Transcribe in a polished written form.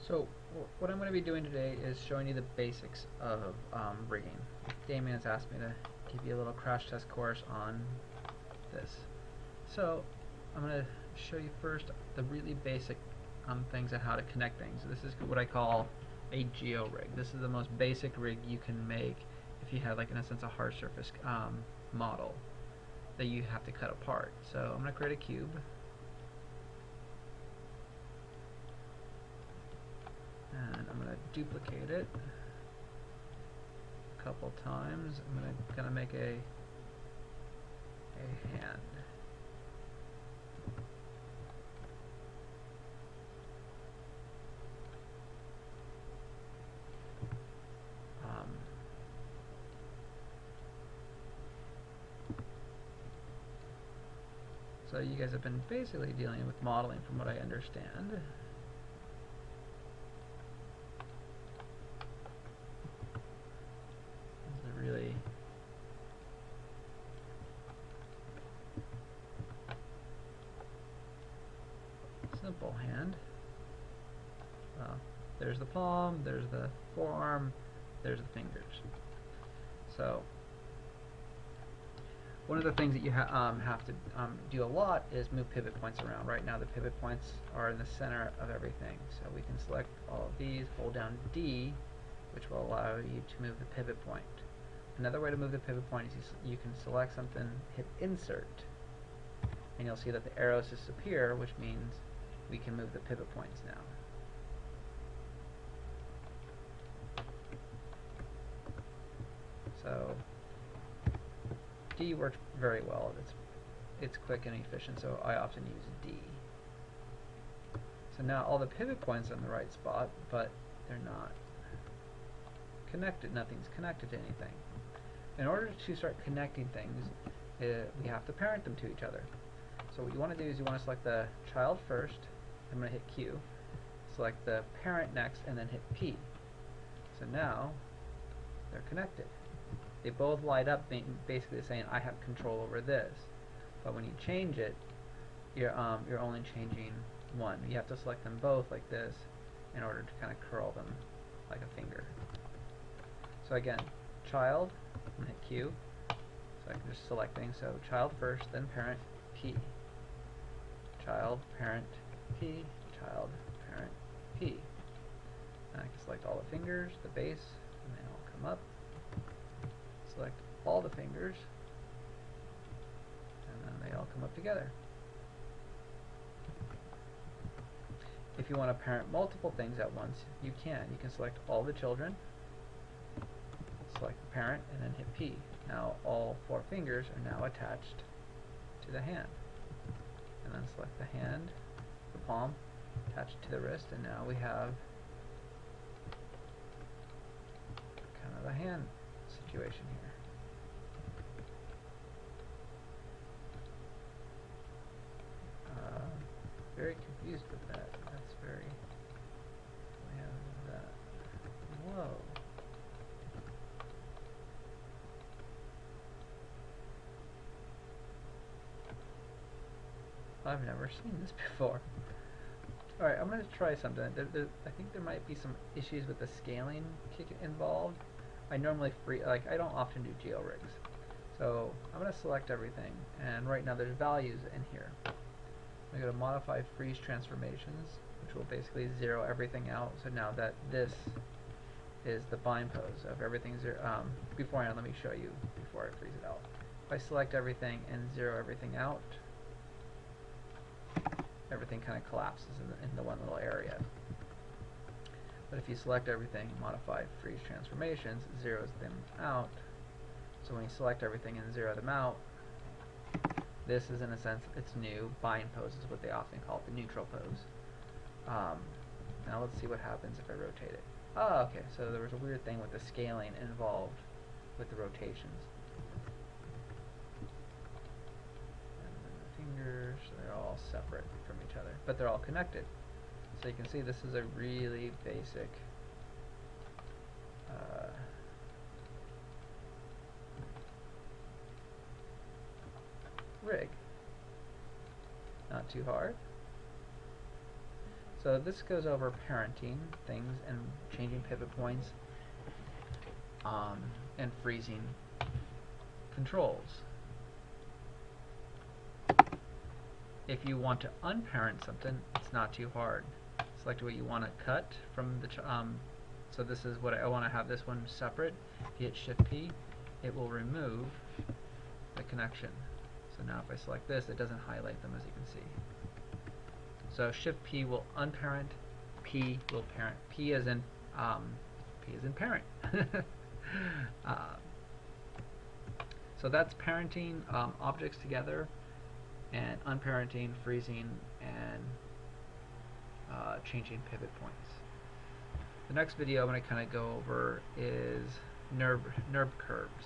So what I'm going to be doing today is showing you the basics of rigging. Damien has asked me to give you a little crash test course on this. So I'm going to show you first the really basic things on how to connect things. This is what I call a geo rig. This is the most basic rig you can make if you have, like, in a sense, a hard surface model that you have to cut apart. So I'm going to create a cube. And I'm going to duplicate it a couple times. I'm going to kind of make a hand. So you guys have been basically dealing with modeling from what I understand. This is a really simple hand. There's the palm, there's the forearm, there's the fingers. So one of the things that you have to do a lot is move pivot points around. Right now the pivot points are in the center of everything. So we can select all of these, hold down D, which will allow you to move the pivot point. Another way to move the pivot point is you can select something, hit insert, and you'll see that the arrows disappear, which means we can move the pivot points now. So D works very well. It's quick and efficient, so I often use D. So now all the pivot points are in the right spot, but they're not connected. Nothing's connected to anything. In order to start connecting things, we have to parent them to each other. So what you want to do is you want to select the child first. I'm going to hit Q. Select the parent next, and then hit P. So now they're connected. They both light up, basically saying I have control over this. But when you change it, you're only changing one. You have to select them both like this in order to kind of curl them like a finger. So again, child, I'm gonna hit Q. So I can just select things. So child first, then parent, P. Child, parent, P. Child, parent, P. And I can select all the fingers, the base, and they all come up. Select all the fingers, and then they all come up together. If you want to parent multiple things at once, you can. You can select all the children, select the parent, and then hit P. Now all four fingers are now attached to the hand. And then select the hand, the palm, attached to the wrist, and now we have kind of a hand situation here. Very confused with that. That's very. We have that. Whoa. I've never seen this before. Alright, I'm going to try something. I think there might be some issues with the scaling involved. I normally I don't often do geo rigs. So I'm going to select everything, and right now there's values in here. I'm going to modify freeze transformations, which will basically zero everything out. So now that this is the bind pose of everything beforehand, let me show you before I freeze it out. If I select everything and zero everything out, everything kind of collapses in the one little area. But if you select everything, modify freeze transformations, zeroes them out. So when you select everything and zero them out, this is, in a sense, it's new. Bind pose is what they often call it, the neutral pose. Now let's see what happens if I rotate it. Oh, okay, so there was a weird thing with the scaling involved with the rotations. And then the fingers, they're all separate from each other, but they're all connected. So you can see this is a really basic rig. Not too hard. So this goes over parenting things and changing pivot points and freezing controls. If you want to unparent something, it's not too hard. Select what you want to cut from the so this is what I want to have this one separate. If you hit Shift P, it will remove the connection. So now if I select this, it doesn't highlight them, as you can see. So Shift P will unparent, P will parent. P as in parent. So that's parenting objects together, and unparenting, freezing, and changing pivot points. The next video I'm going to kind of go over is nerve curves.